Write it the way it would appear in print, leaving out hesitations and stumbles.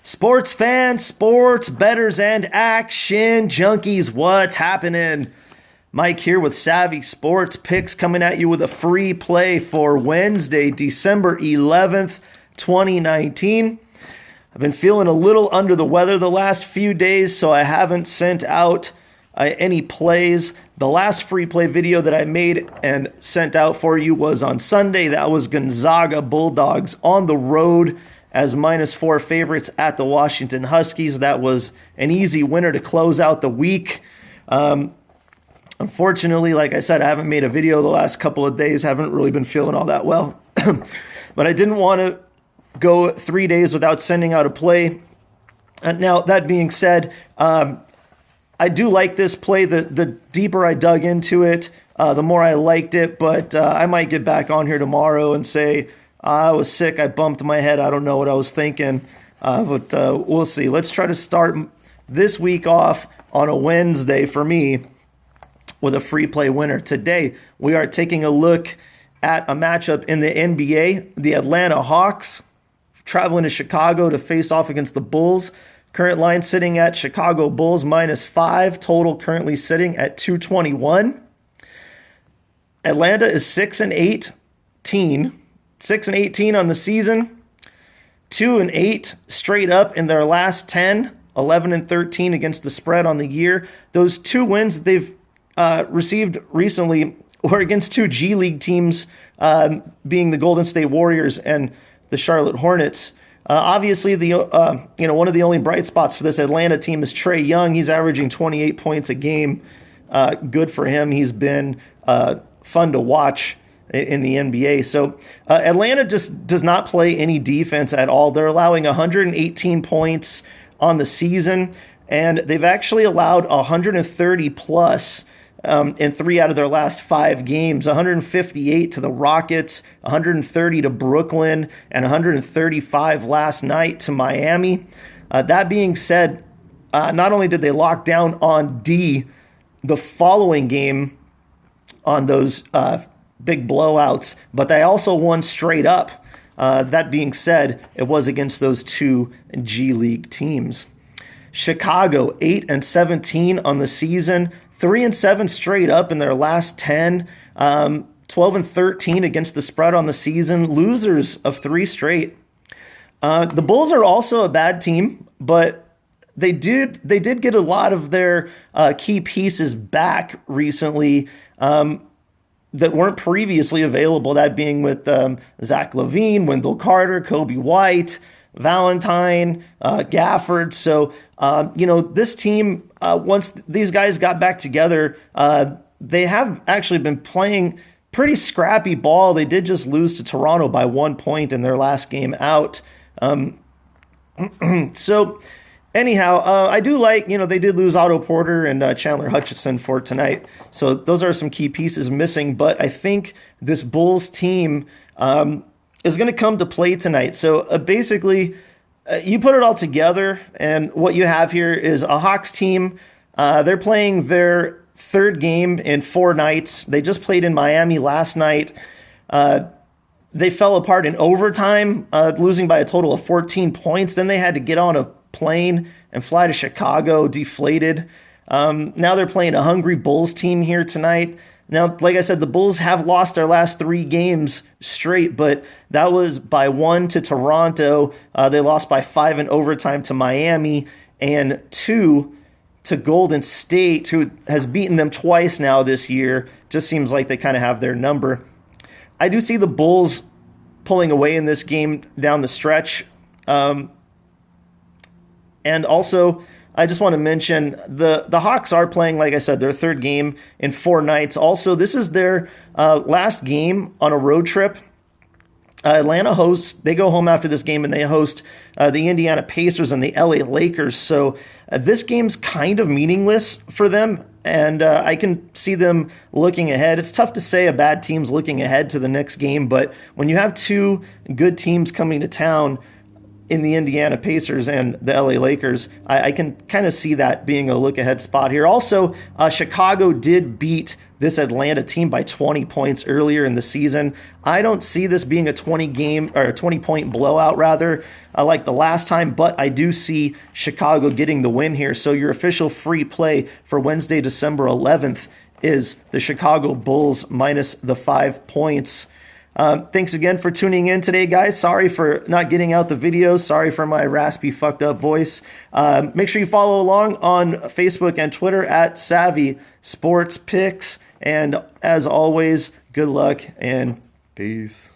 Sports fans, sports bettors, and action junkies, what's happening? Mike here with Savvy Sports Picks, coming at you with a free play for Wednesday, December 11th, 2019. I've been feeling a little under the weather the last few days, so I haven't sent out any plays. The last free play video that I made and sent out for you was on Sunday. That was Gonzaga Bulldogs on the road as -4 favorites at the Washington Huskies. That was an easy winner to close out the week. Unfortunately, like I said, I haven't made a video the last couple of days. Haven't really been feeling all that well. But I didn't want to go 3 days without sending out a play. Now, that being said, I do like this play. The deeper I dug into it, the more I liked it. But I might get back on here tomorrow and say, I was sick, I bumped my head, I don't know what I was thinking. But we'll see. Let's try to start this week off on a Wednesday for me with a free play winner. Today, we are taking a look at a matchup in the NBA. The Atlanta Hawks traveling to Chicago to face off against the Bulls. Current line sitting at Chicago Bulls -5. Total currently sitting at 221. Atlanta is 6-18. 6-18 on the season. 2-8 straight up in their last 10. 11-13 against the spread on the year. Those two wins they've received recently were against two G League teams, being the Golden State Warriors and the Charlotte Hornets. Obviously, one of the only bright spots for this Atlanta team is Trae Young. He's averaging 28 points a game. Good for him. He's been fun to watch in the NBA. So Atlanta just does not play any defense at all. They're allowing 118 points on the season, and they've actually allowed 130 plus in 3 out of their last 5 games. 158 to the Rockets, 130 to Brooklyn, and 135 last night to Miami. That being said, not only did they lock down on D the following game on those big blowouts, but they also won straight up. That being said, it was against those two G League teams. Chicago, 8-17 on the season, 3-7 straight up in their last 10, 12-13 against the spread on the season, losers of 3 straight. The Bulls are also a bad team, but they did get a lot of their key pieces back recently that weren't previously available, that being with Zach LaVine, Wendell Carter, Kobe White, Valentine, Gafford. So, this team, once these guys got back together, they have actually been playing pretty scrappy ball. They did just lose to Toronto by 1 point in their last game out. So, anyhow, I do like, they did lose Otto Porter and Chandler Hutchison for tonight. So those are some key pieces missing. But I think this Bulls team is going to come to play tonight. So basically, you put it all together, and what you have here is a Hawks team. They're playing their 3rd game in 4 nights. They just played in Miami last night. They fell apart in overtime, losing by a total of 14 points. Then they had to get on a plane and fly to Chicago, deflated. Now they're playing a hungry Bulls team here tonight. Now, like I said, the Bulls have lost their last 3 games straight, but that was by 1 to Toronto. They lost by 5 in overtime to Miami, and 2 to Golden State, who has beaten them twice now this year. Just seems like they kind of have their number. I do see the Bulls pulling away in this game down the stretch. And also, I just want to mention the Hawks are playing, like I said, their 3rd game in 4 nights. Also, this is their last game on a road trip. Atlanta hosts, they go home after this game and they host the Indiana Pacers and the LA Lakers. So this game's kind of meaningless for them, and I can see them looking ahead. It's tough to say a bad team's looking ahead to the next game, but when you have 2 good teams coming to town, in the Indiana Pacers and the LA Lakers. I can kind of see that being a look-ahead spot here. Also, Chicago did beat this Atlanta team by 20 points earlier in the season. I don't see this being a 20-point blowout rather, like the last time, but I do see Chicago getting the win here. So your official free play for Wednesday, December 11th is the Chicago Bulls minus the 5 points. Thanks again for tuning in today, guys. Sorry for not getting out the videos. Sorry for my raspy, fucked up voice. Make sure you follow along on Facebook and Twitter at SavvySportsPicks. And as always, good luck and peace.